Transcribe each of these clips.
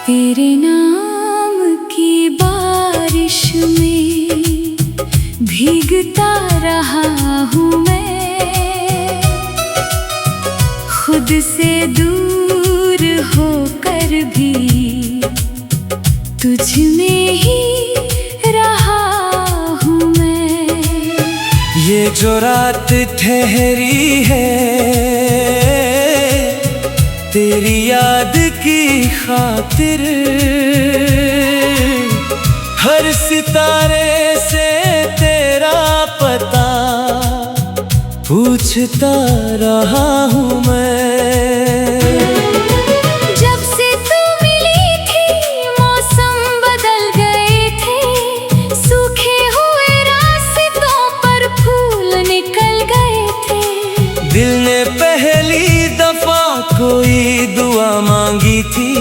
तेरे नाम की बारिश में भीगता रहा हूँ मैं, खुद से दूर होकर भी तुझ में ही रहा हूँ मैं। ये जो रात ठहरी है तेरी याद की खातिर, हर सितारे से तेरा पता पूछता रहा हूँ मैं। जब से तू मिली थी मौसम बदल गए थे, सूखे हुए रास्तों पर फूल निकल गए थे। दिल ने पहली दफा कोई दुआ मांगी थी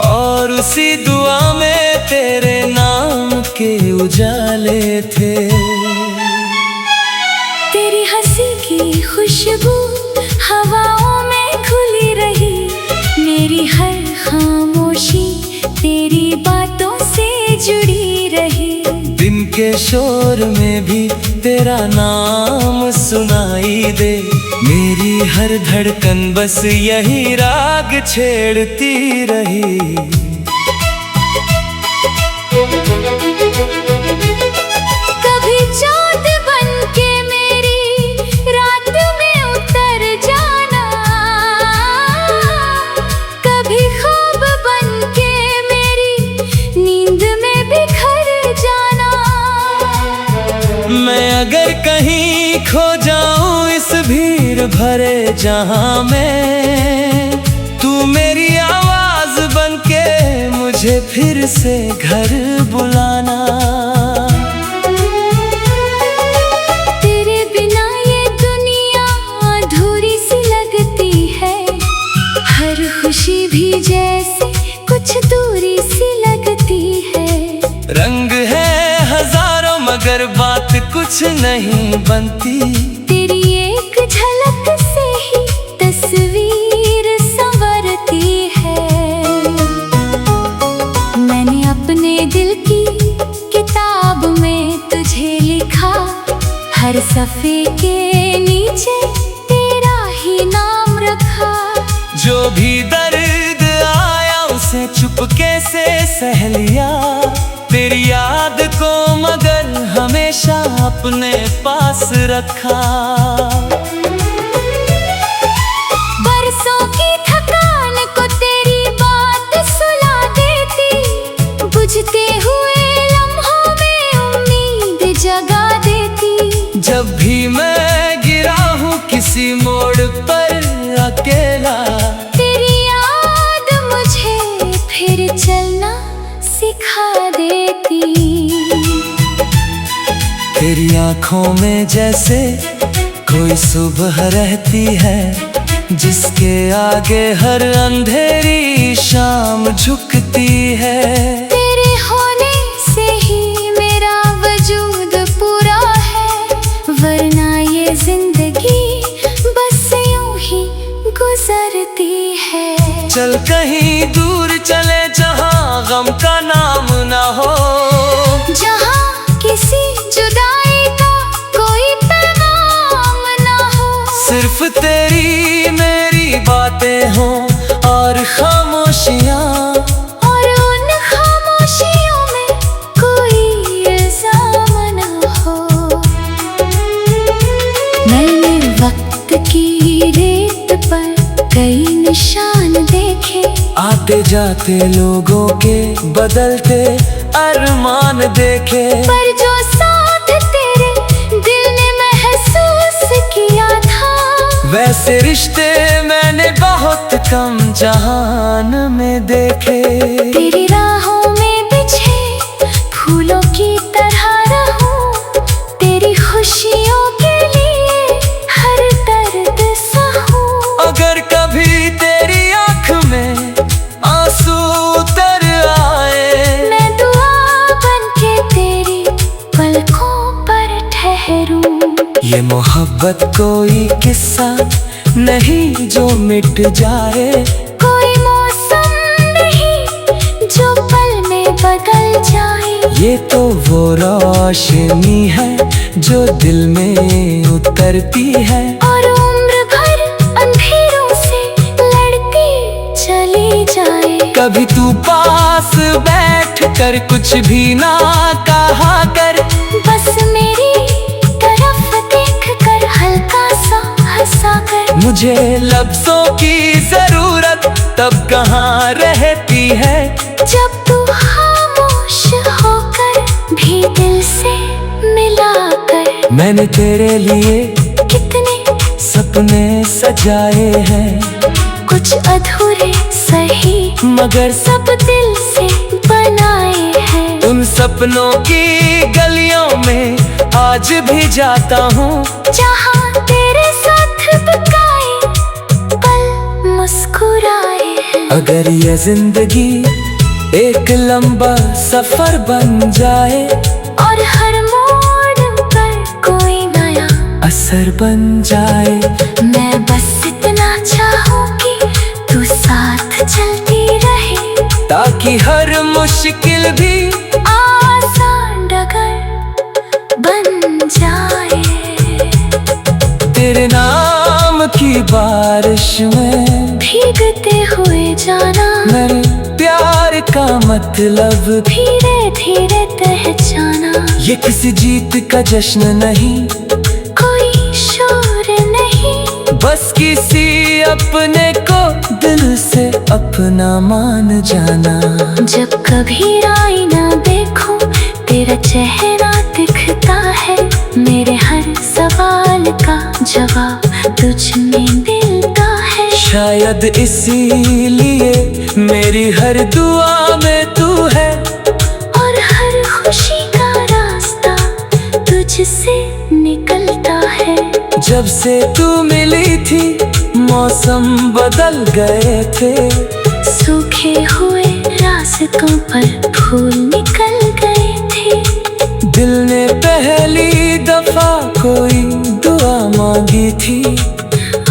और उसी दुआ में तेरे नाम के उजाले थे। तेरी हंसी की खुशबू हवाओं में घुली रही, मेरी हर खामोशी तेरी बातों से जुड़ी रही। दिन के शोर में भी तेरा नाम सुनाई दे, मेरी हर धड़कन बस यही राग छेड़ती रही। कभी चाँद बनके मेरी रात में उतर जाना, कभी ख्वाब बनके मेरी नींद में बिखर जाना। मैं अगर कहीं खो जाऊं इस भीड़ भरे जहां में, तू मेरी आवाज बनके मुझे फिर से घर बुलाना। तेरे बिना ये दुनिया अधूरी सी लगती है, हर खुशी भी जैसे कुछ दूरी सी लगती है। रंग है हजारों मगर बात कुछ नहीं बनती, तेरी एक झलक से ही तस्वीर संवरती है। मैंने अपने दिल की किताब में तुझे लिखा, हर सफ़े के नीचे तेरा ही नाम रखा। जो भी दर्द आया उसे चुपके से सह लिया, तेरी याद को मगर हमेशा अपने पास रखा। बरसों की थकान को तेरी बात सुला देती, बुझते हुए लम्हों में उम्मीद जगा देती। जब भी मैं गिरा हूँ किसी मोड़ पर अकेला, तेरी याद मुझे फिर चलना सिखा देती। तेरी आँखों में जैसे कोई सुबह रहती है, जिसके आगे हर अंधेरी शाम झुकती है। तेरे होने से ही मेरा वजूद पूरा है, वरना ये जिंदगी बस यूं ही गुजरती है। चल कहीं दूर चले जहाँ गम का नाम ना हो, जहाँ किसी जुदाई का कोई पैगाम ना हो। सिर्फ तेरी मेरी बातें हों और खामोशियाँ, और उन खामोशियों में कोई इल्जाम ना हो। मैंने वक्त की रेत पर कई निशान देखे, आते जाते लोगों के बदलते अरमान देखे। पर जो साथ तेरे दिल ने महसूस किया था, वैसे रिश्ते मैंने बहुत कम जहान में देखे। तेरी राहों में बिछे फूलों की तरह रहूं, तेरी खुशियों के लिए हर दर्द सहूं। अगर कभी तेरी आँख में आंसू उतर आए, मैं दुआ बनके तेरी पलकों पर ठहरूं। ये मोहब्बत कोई किस्सा नहीं जो मिट जाए। कोई मौसम नहीं जो पल में बदल जाए। ये तो वो रोशनी है जो दिल में उतरती है, और उम्र भर अंधेरों से लड़ती चली जाए। कभी तू पास बैठ कर कुछ भी ना कहा कर, बस मेरी तरफ देख कर हल्का सा हंसा कर। मुझे लफ्जों की जरूरत तब कहाँ रहती है, जब तू खामोश होकर भी दिल से मिला कर। मैंने तेरे लिए कितने सपने सजाए हैं, कुछ अधूरे सही मगर सब दिल से बनाए हैं। उन सपनों की गलियों में आज भी जाता हूँ, जहाँ तेरे साथ बिताए पल मुस्कुराए हैं। अगर ये जिंदगी एक लंबा सफर बन जाए, और हर मोड़ पर कोई नया असर बन जाए, मैं बस इतना चाहूँ कि तू साथ चलती रहे, ताकि हर मुश्किल भी आसान डगर बन जाए। तेरे नाम की बारिश में भीगते हुए जाना, मेरे प्यार का मतलब धीरे धीरे पहचाना। ये किसी जीत का जश्न नहीं, कोई शोर नहीं, बस किसी अपने को दिल से अपना मान जाना। जब कभी आईना देखूं तेरा चेहरा दिखता है, मेरे हर सवाल का जवाब तुझ में मिलता है। शायद इसीलिए मेरी हर दुआ में तू है, और हर खुशी का रास्ता तुझसे निकलता है। जब से तू मिली थी मौसम बदल गए थे, सूखे हुए रास्तों पर फूल निकल गए थे। दिल ने पहली दफा कोई दुआ मांगी थी,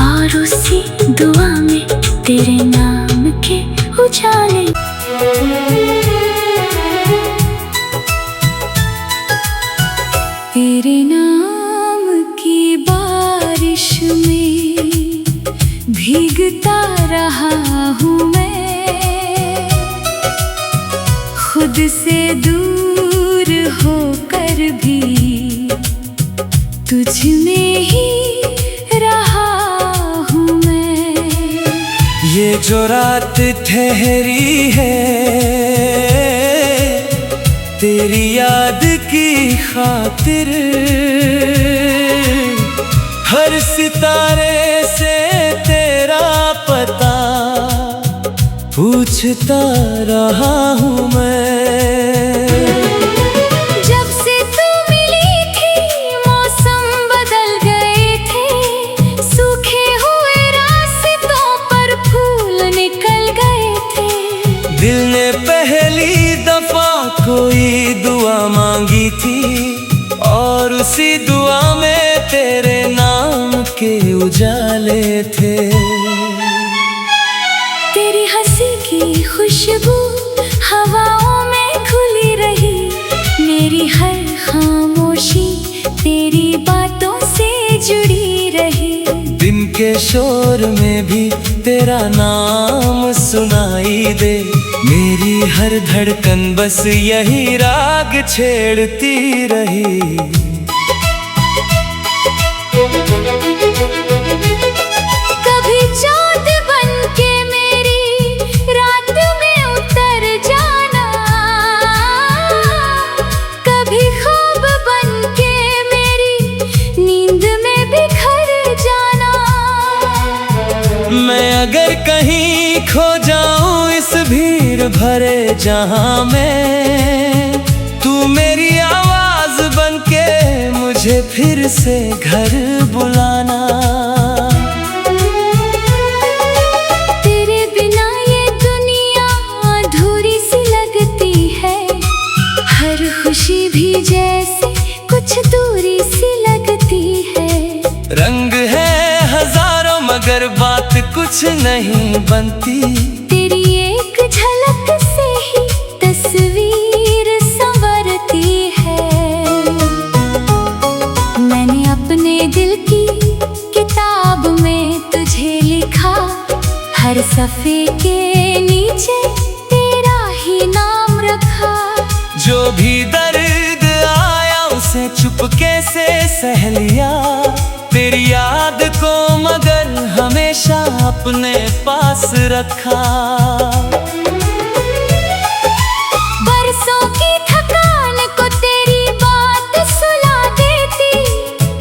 और उसी दुआ में तेरे नाम के उजाले। तेरे नाम की बारिश में भीगता रहा हूँ मैं, खुद से दूर होकर भी तुझ में ही रहा हूँ मैं। ये जो रात ठहरी है तेरी याद की खातिर, हर सितारे से तेरा पता पूछता रहा हूँ मैं। जब से तू मिली थी मौसम बदल गए थे, सूखे हुए रास्तों पर फूल निकल गए थे। दिल ने पहली दफा कोई दुआ मांगी थी, और उसी दुआ में तेरे नाम के उजाले थे। तेरी हंसी की खुशबू हवाओं में घुली रही, मेरी हर खामोशी तेरी बातों से जुड़ी रही। दिन के शोर में भी तेरा नाम सुनाई दे, मेरी हर धड़कन बस यही राग छेड़ती रही। कभी चाँद बनके मेरी रात में उतर जाना, कभी ख्वाब बनके मेरी नींद में बिखर जाना। मैं अगर कहीं खो जाऊं इस भीड़ भरे जहां में, तू मेरी आवाज बनके मुझे फिर से घर बुलाना। तेरे बिना ये दुनिया अधूरी सी लगती है, हर खुशी भी जैसे कुछ दूरी सी लगती है। रंग है हजारों मगर बात कुछ नहीं बनती। तेरी एक झलक से ही तस्वीर संवरती है। मैंने अपने दिल की किताब में तुझे लिखा, हर सफ़े के नीचे तेरा ही नाम रखा। जो भी दर्द आया उसे चुपके से सह लिया, तेरी याद को मगर हमेशा अपने पास रखा। बरसों की थकान को तेरी बात सुला देती,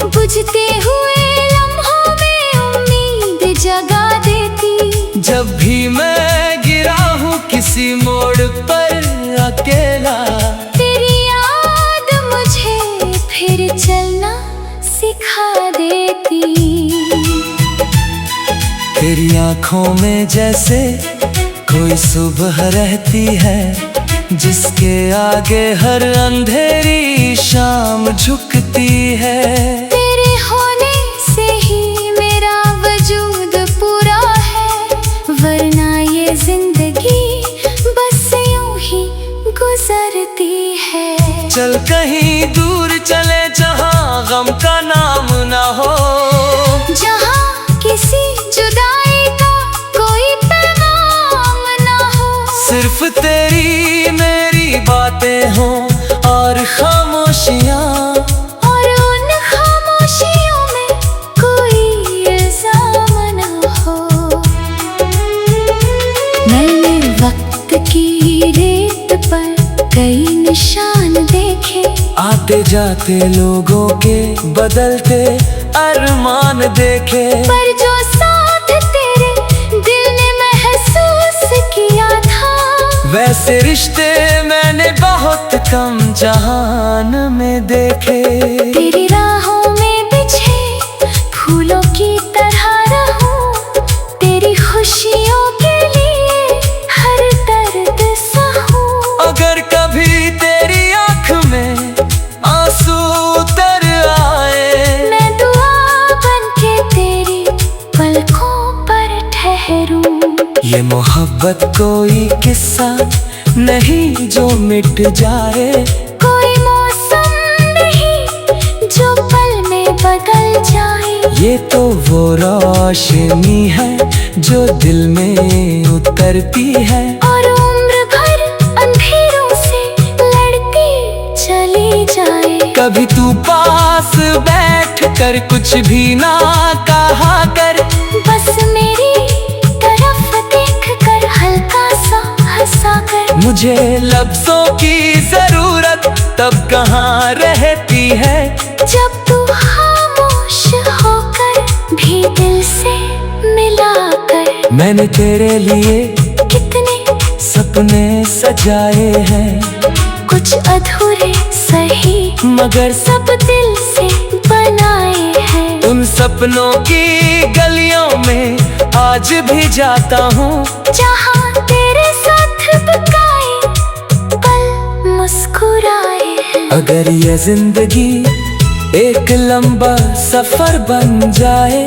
बुझते हुए लम्हों में उम्मीद जगा देती। जब भी मैं गिरा हूँ किसी मोड़ पर अकेला, तेरी याद मुझे फिर चलना सिखा देती। तेरी आँखों में जैसे कोई सुबह रहती है, जिसके आगे हर अंधेरी शाम झुकती है। तेरे होने से ही मेरा वजूद पूरा है, वरना ये जिंदगी बस यूं ही गुजरती है। चल कहीं दूर चले जहाँ गम का नाम ना हो, जहाँ किसी जुदाई का कोई पैगाम ना हो। सिर्फ तेरी मेरी बातें हों और खामोशियाँ, और उन खामोशियों में कोई इल्जाम ना हो। मैंने वक्त की रेत पर कई निशान देखे, आते जाते लोगों के बदलते अरमान देखे। पर जो साथ तेरे दिल ने महसूस किया था, वैसे रिश्ते मैंने बहुत कम जहान में देखे। तेरी राहों में बिछे फूलों की तरह रहूं, तेरी खुशियों के लिए हर दर्द सहूं। अगर कभी तेरी आँख में आंसू उतर आए, मैं दुआ बनके तेरी पलकों पर ठहरूं। ये मोहब्बत कोई किस्सा नहीं जो मिट जाए, कोई मौसम नहीं जो पल में बदल जाए। ये तो वो रोशनी है जो दिल में उतरती है, और उम्र भर अंधेरों से लड़ती चली जाए। कभी तू पास बैठ कर कुछ भी ना कहा कर, बस मेरी तरफ देख कर हल्का सा हंसा कर। मुझे लफ्जों की जरूरत तब कहाँ रहती है, जब तू खामोश होकर भी दिल से मिला कर। मैंने तेरे लिए कितने सपने सजाए हैं, कुछ अधूरे सही मगर सब दिल से बनाए हैं। उन सपनों की गलियों में आज भी जाता हूँ, जहाँ तेरे साथ बिताए पल मुस्कुराए हैं। अगर ये जिंदगी एक लंबा सफर बन जाए,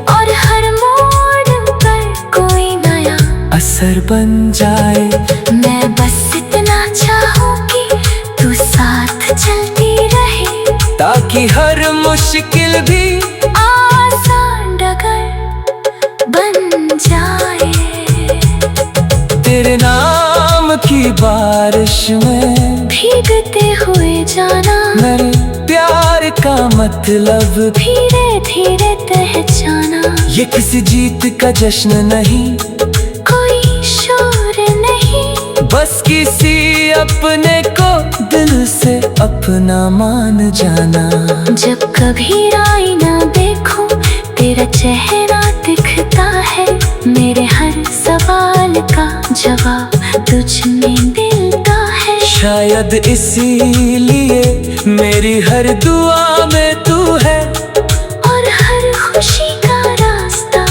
और हर मोड़ पर कोई नया असर बन जाए, मैं बस इतना चाहूंगी तू साथ चलती रहे, ताकि हर मुश्किल भी आसान डगर बन जाए। तेरे नाम की बारिश में भीगते हुए जाना, मेरे प्यार का मतलब धीरे धीरे पहचाना। ये किसी जीत का जश्न नहीं, कोई शोर नहीं, बस किसी अपने को दिल से अपना मान जाना। जब कभी आईना देखूं तेरा चेहरा दिखता है, मेरे हर सवाल का जवाब तुझ में मिलता है। शायद इसीलिए मेरी हर दुआ में तू है, और हर खुशी का रास्ता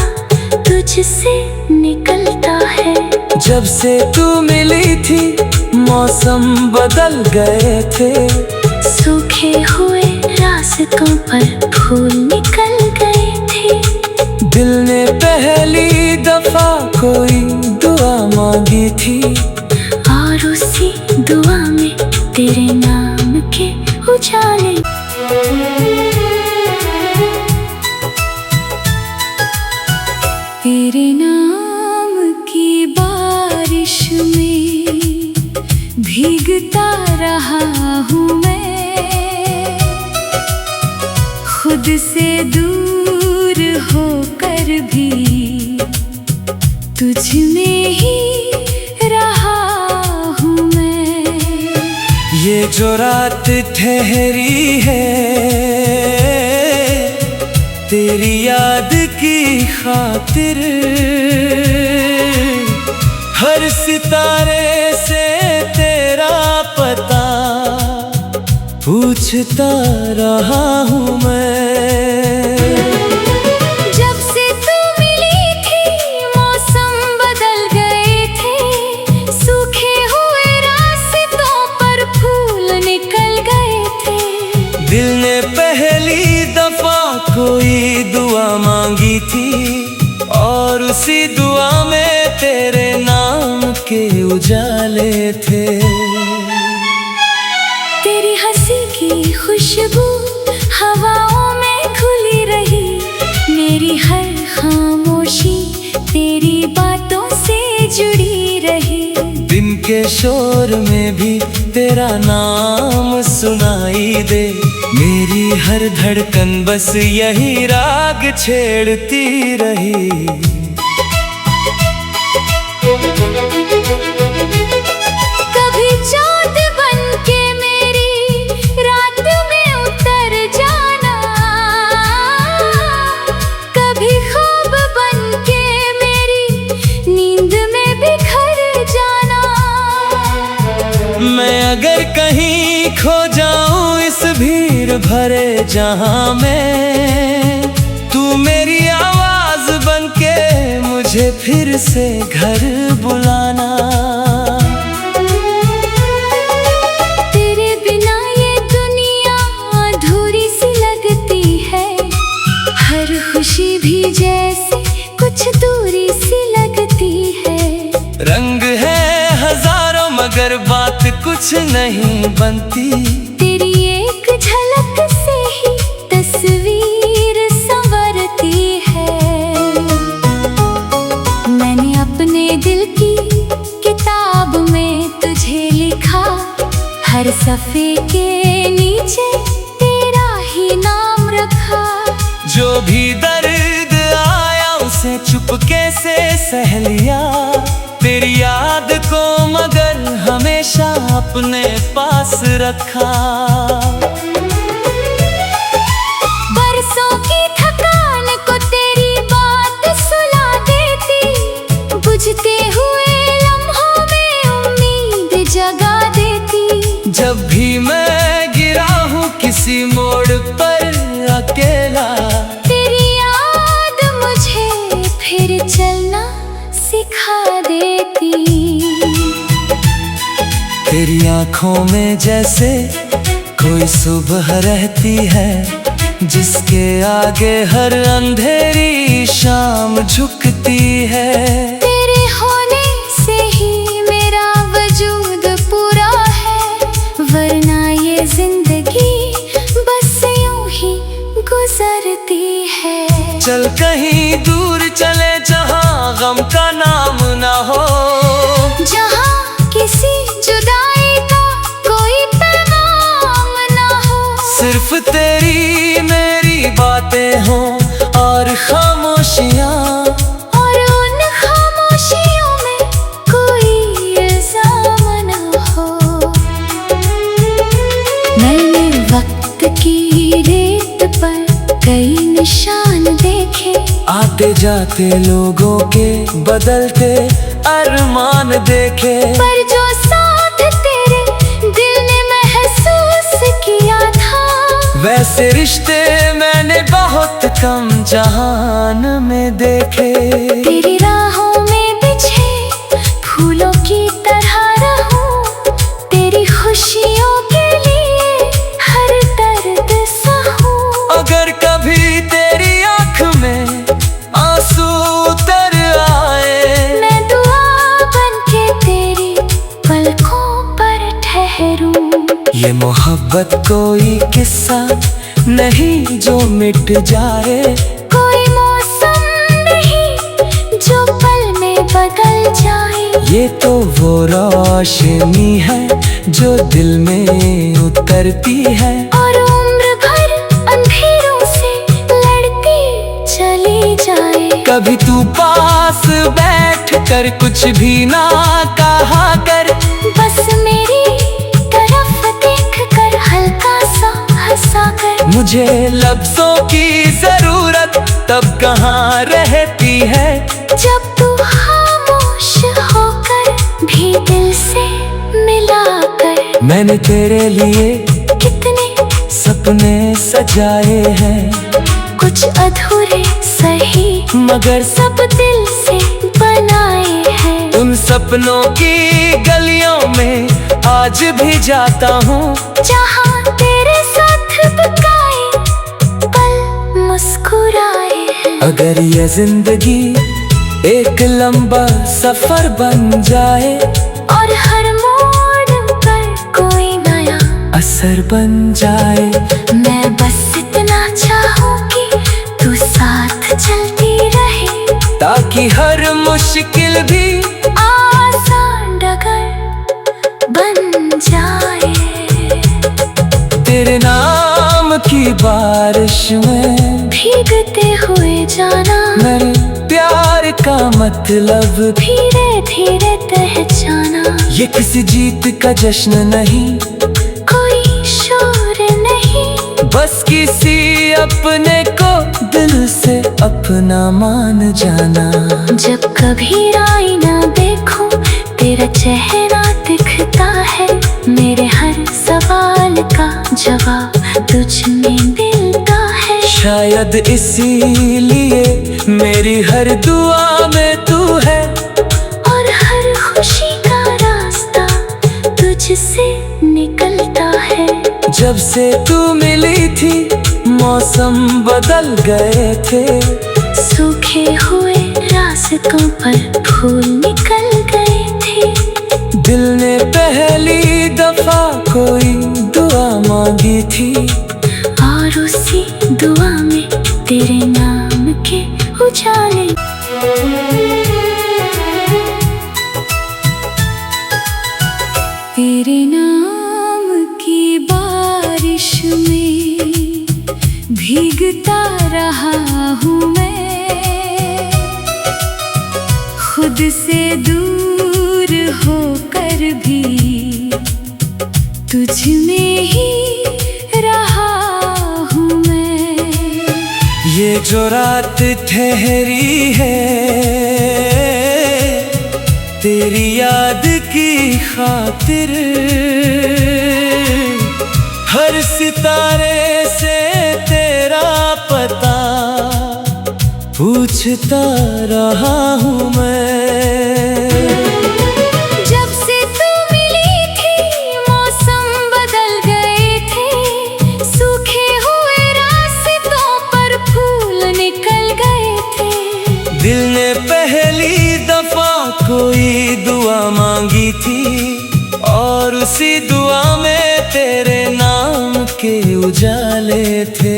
तुझसे निकलता है। जब से तू मिली थी मौसम बदल गए थे, सूखे हुए रास्तों पर फूल निकल गए थे। दिल ने पहली दफा कोई दुआ मांगी थी, और उसी दुआ में तेरे नाम के उजाले। तेरे नाम की बारिश में भीगता रहा हूँ मैं, खुद से दूर होकर भी तुझ में ही रहा हूँ मैं। ये जो रात ठहरी है तेरी याद की खातिर, हर सितारे से तेरा पता पूछता रहा हूँ मैं। जब से तू मिली थी मौसम बदल गए थे, सूखे हुए रास्तों पर फूल निकल गए थे। दिल ने पहली दफा कोई दुआ मांगी थी, और उसी दुआ में तेरे नाम के उजाले थे। तेरी हंसी की खुशबू हवाओं में खुली रही, मेरी हर खामोशी तेरी बातों से जुड़ी रही। दिन के शोर में भी तेरा नाम सुनाई दे, मेरी हर धड़कन बस यही राग छेड़ती रही। कभी चाँद बनके मेरी रात में उतर जाना, कभी ख्वाब बनके मेरी नींद में बिखर जाना। मैं अगर कहीं खो जाऊं इस भीड़ भरे जहां में, तू मेरी आवाज बनके मुझे फिर से घर बुलाना। तेरे बिना ये दुनिया अधूरी सी लगती है, हर खुशी भी जैसे कुछ दूरी सी लगती है। रंग है हजारों मगर बात कुछ नहीं बनती, तेरी एक झलक से ही तस्वीर संवरती है। मैंने अपने दिल की किताब में तुझे लिखा, हर सफ़े के नीचे तेरा ही नाम रखा। जो भी दर्द आया उसे चुपके से सह लिया, तेरी याद को मगर हमेशा अपने पास रखा। बरसों की थकान को तेरी बात सुला देती, बुझते हुए लम्हों में उम्मीद जगा देती। जब भी मैं गिरा हूँ किसी मोड़ पर अकेला, तेरी याद मुझे फिर चलना सिखा देती। तेरी आँखों में जैसे कोई सुबह रहती है, जिसके आगे हर अंधेरी शाम झुकती है। तेरे होने से ही मेरा वजूद पूरा है, वरना ये जिंदगी बस यूं ही गुजरती है। चल कहीं दूर चले जहाँ गम का नाम ना हो, जहाँ किसी जुदाई का कोई पैगाम ना हो। सिर्फ तेरी मेरी बातें हों और खामोशियाँ, और उन खामोशियों में कोई इल्जाम ना हो। मैंने वक्त की रेत पर कई निशान देखे, आते जाते लोगों के बदलते अरमान देखे। पर जो साथ तेरे दिल ने महसूस किया था, वैसे रिश्ते मैंने बहुत कम जहान में देखे। तेरी राहों में बिछे फूलों की तरह रहूं, तेरी खुशियों के लिए हर दर्द सहूं। अगर कभी तेरी आँख में ये मोहब्बत कोई किस्सा नहीं जो मिट जाए, कोई मौसम नहीं जो पल में बदल जाए। ये तो वो रोशनी है जो दिल में उतरती है, और उम्र भर अंधेरों से लड़ती चली जाए। कभी तू पास बैठ कर कुछ भी ना कहा कर, बस मेरी तरफ देख कर हल्का सा हंसा कर। मुझे लफ्जों की जरूरत तब कहाँ रहती है, जब तू खामोश होकर भी दिल से मिला कर। मैंने तेरे लिए कितने सपने सजाए हैं, कुछ अधूरे सही मगर सब दिल से बनाए हैं। उन सपनों की गलियों में आज भी जाता हूँ, जहाँ तेरे साथ बिताए पल मुस्कुराए हैं। अगर ये जिंदगी एक लंबा सफर बन जाए, और हर मोड़ पर कोई नया असर बन जाए, मैं बस इतना चाहूंगी तू साथ चलती रहे, ताकि हर मुश्किल भी आसान डगर बन जाए। तेरे नाम की बारिश में भीगते हुए जाना, मेरे प्यार का मतलब धीरे धीरे पहचाना। ये किसी जीत का जश्न नहीं, कोई शोर नहीं, बस किसी अपने को दिल से अपना मान जाना। जब कभी आईना देखूं तेरा चेहरा दिखता है, मेरे हर सवाल का जवाब तुझ में मिलता है। शायद इसीलिए मेरी हर दुआ में तू है, और हर खुशी का रास्ता तुझसे निकलता है। जब से तू मिली थी मौसम बदल गए थे, सूखे हुए रास्तों पर फूल निकल गए थे। दिल ने पहली दफा कोई दुआ मांगी थी, और उसी दुआ में तेरे नाम के उजाले। तेरे नाम की बारिश में भीगता रहा हूँ मैं, खुद से दूर होकर भी तुझ में ही रहा हूँ मैं। ये जो रात ठहरी है तेरी याद की खातिर, हर सितारे से तेरा पता पूछता रहा हूँ मैं। जब से तू मिली थी मौसम बदल गए थे, सूखे हुए रास्तों पर फूल निकल गए थे। दिल ने पहली दफा कोई दुआ मांगी थी, और उसी दुआ में तेरे नाम के उजाले थे।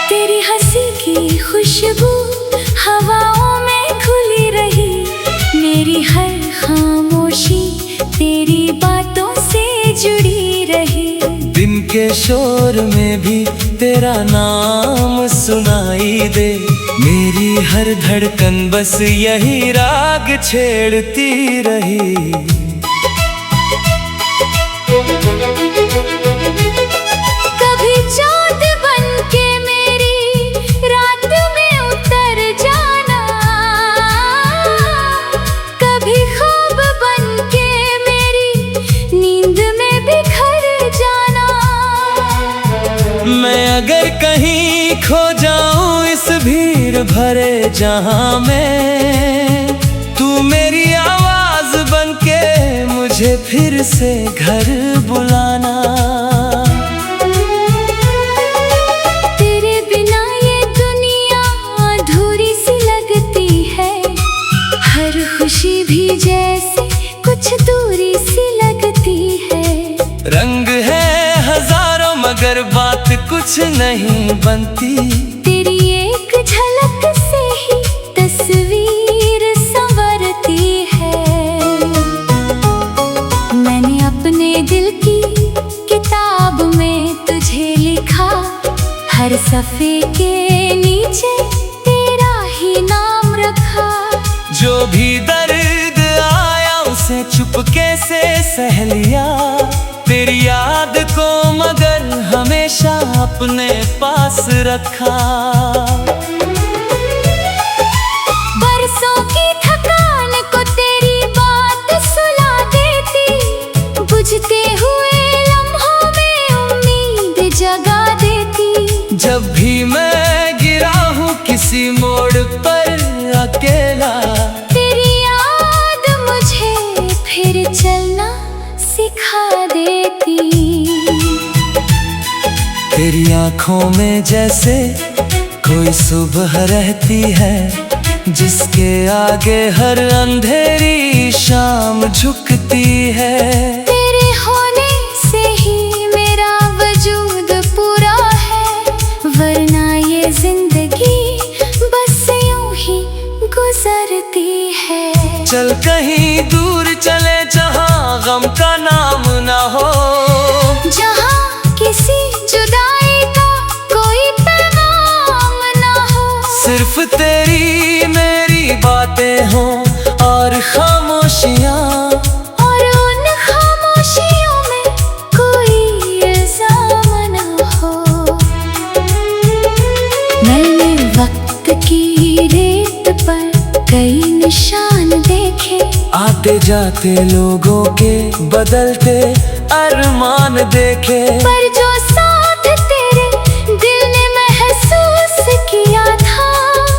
तेरी हंसी की खुशबू हवाओं में खुली रही, मेरी हर खामोशी तेरी बातों से जुड़ी रही। दिन के शोर में भी तेरा नाम सुनाई दे, मेरी हर धड़कन बस यही राग छेड़ती रही। कभी चाँद बनके मेरी रात में उतर जाना, कभी ख्वाब बनके मेरी नींद में बिखर जाना। मैं अगर कहीं खो जाऊं इस भीड़ भरे जहां में, तू मेरी आवाज बनके मुझे फिर से घर बुलाना। तेरे बिना ये दुनिया अधूरी सी लगती है, हर खुशी भी जैसे कुछ दूरी सी लगती है। कुछ नहीं बनती। तेरी एक झलक से ही तस्वीर संवरती है। मैंने अपने दिल की किताब में तुझे लिखा, हर सफ़े के नीचे तेरा ही नाम रखा। जो भी दर्द आया उसे चुपके से सह लिया, तेरी याद को मगर हमेशा अपने पास रखा। बरसों की थकान को तेरी बात सुला देती, बुझते हुए लम्हों में उम्मीद जगा देती। जब भी मैं गिरा हूँ किसी मोड़ पर अकेला, तेरी याद मुझे फिर चलना सिखा देती। तेरी आँखों में जैसे कोई सुबह रहती है, जिसके आगे हर अंधेरी शाम झुकती है। तेरे होने से ही मेरा वजूद पूरा है, वरना ये जिंदगी बस यूं ही गुजरती है। चल कहीं दूर चले जहाँ गम का नाम ना हो, जहाँ किसी जुदाई का कोई पैगाम ना हो। सिर्फ तेरी मेरी बातें हों और खामोशियाँ, और उन खामोशियों में कोई इल्जाम ना हो। मैंने वक्त की रेत पर कई निशान देखे, आते जाते लोगों के बदलते अरमान देखे। पर जो साथ तेरे दिल ने महसूस किया था,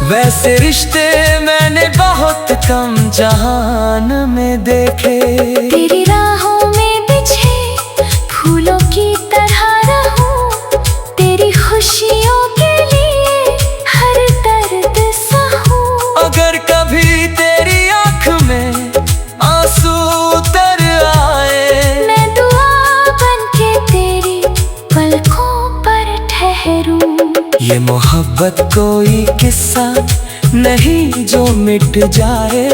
वैसे रिश्ते मैंने बहुत कम जहान में देखे। तेरी राहों में बिछे फूलों की तरह रहूं, तेरी खुशियों के लिए हर दर्द सहूं। अगर कभी तेरी आँख में आंसू उतर आए, मैं दुआ बनके तेरी पलकों पर ठहरूं। ये मोहब्बत कोई किस्सा नहीं जो मिट जाए,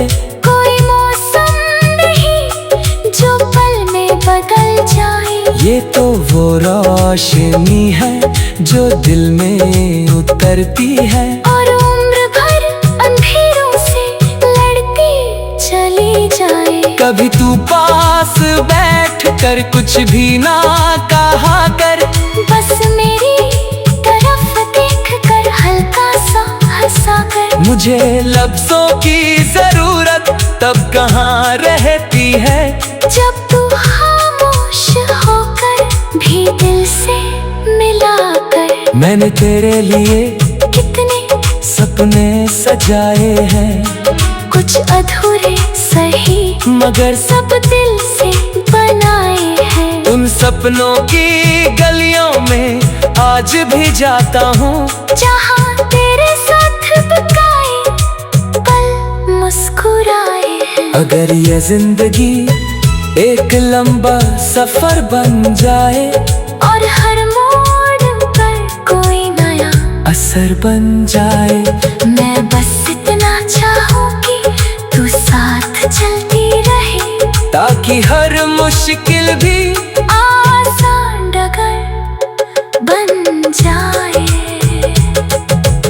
कोई मौसम नहीं जो पल में बदल जाए। ये तो वो रोशनी है जो दिल में उतरती है, और उम्र भर अंधेरों से लड़ती चली जाए। कभी तू पास बैठ कर कुछ भी ना कहा कर, बस मेरी तरफ देख कर हल्का सा हंसा कर। मुझे लफ्जों की जरूरत तब कहाँ रहती है, जब तू खामोश होकर भी दिल से मिला कर। मैंने तेरे लिए कितने सपने सजाए हैं, कुछ अधूरे सही मगर सब दिल से बनाए हैं। उन सपनों की गलियों में आज भी जाता हूँ, जहाँ तेरे साथ बकाए पल मुस्कुराए हैं। अगर ये जिंदगी एक लंबा सफर बन जाए, और हर मोड़ पर कोई नया असर बन जाए, मैं बस इतना चाहूँ कि तू साथ चलती रहे, ताकि हर मुश्किल भी आसान डगर बन जाए।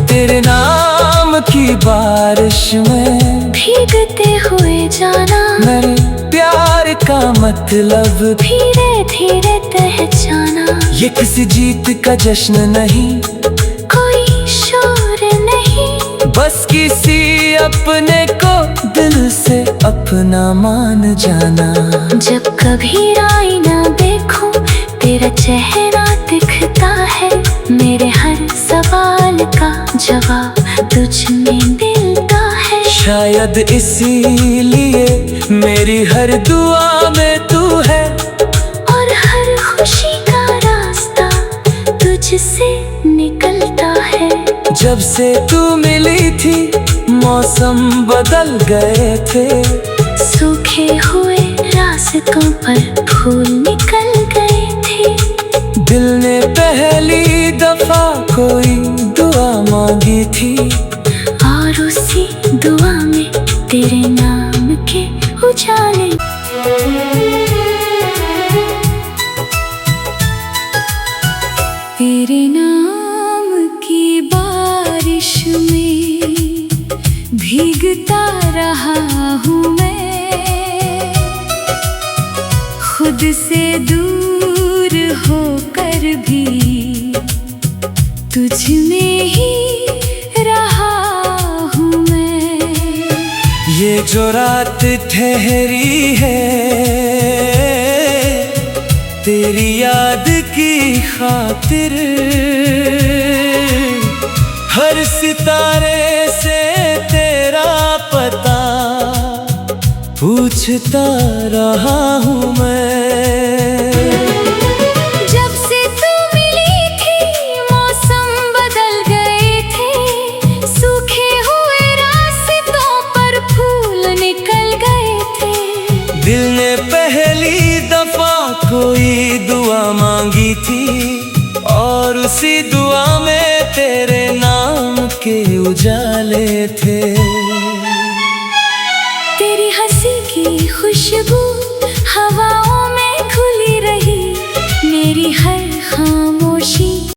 तेरे नाम की बारिश में भीगते हुए जाना, मेरे प्यार का मतलब धीरे धीरे पहचाना। ये किसी जीत का जश्न नहीं, कोई शोर नहीं, बस किसी अपने को दिल से अपना मान जाना। जब कभी आईना देखूं तेरा चेहरा दिखता है, मेरे हर सवाल का जवाब तुझ में मिलता है। शायद इसीलिए मेरी हर दुआ में तू है, और हर खुशी का रास्ता तुझसे निकलता है। जब से तू मिली थी मौसम बदल गए थे, सूखे हुए रास्तों पर फूल निकल गए थे। दिल ने पहली दफा कोई दुआ मांगी थी, और उसी दुआ में तेरे नाम के उजाले। तेरे नाम की बारिश में भीगता रहा हूँ मैं, खुद से दूर होकर भी तुझ में ही रहा हूँ मैं। ये जो रात ठहरी है तेरी याद की खातिर, हर सितारे से तेरा पता पूछता रहा हूँ मैं। जब से तू मिली थी मौसम बदल गए थे, सूखे हुए रास्तों पर फूल निकल गए थे। दिल ने पहली दफा कोई दुआ मांगी थी, और उसी दुआ में तेरे नाम के उजाले थे। तेरी हंसी की खुशबू हवाओं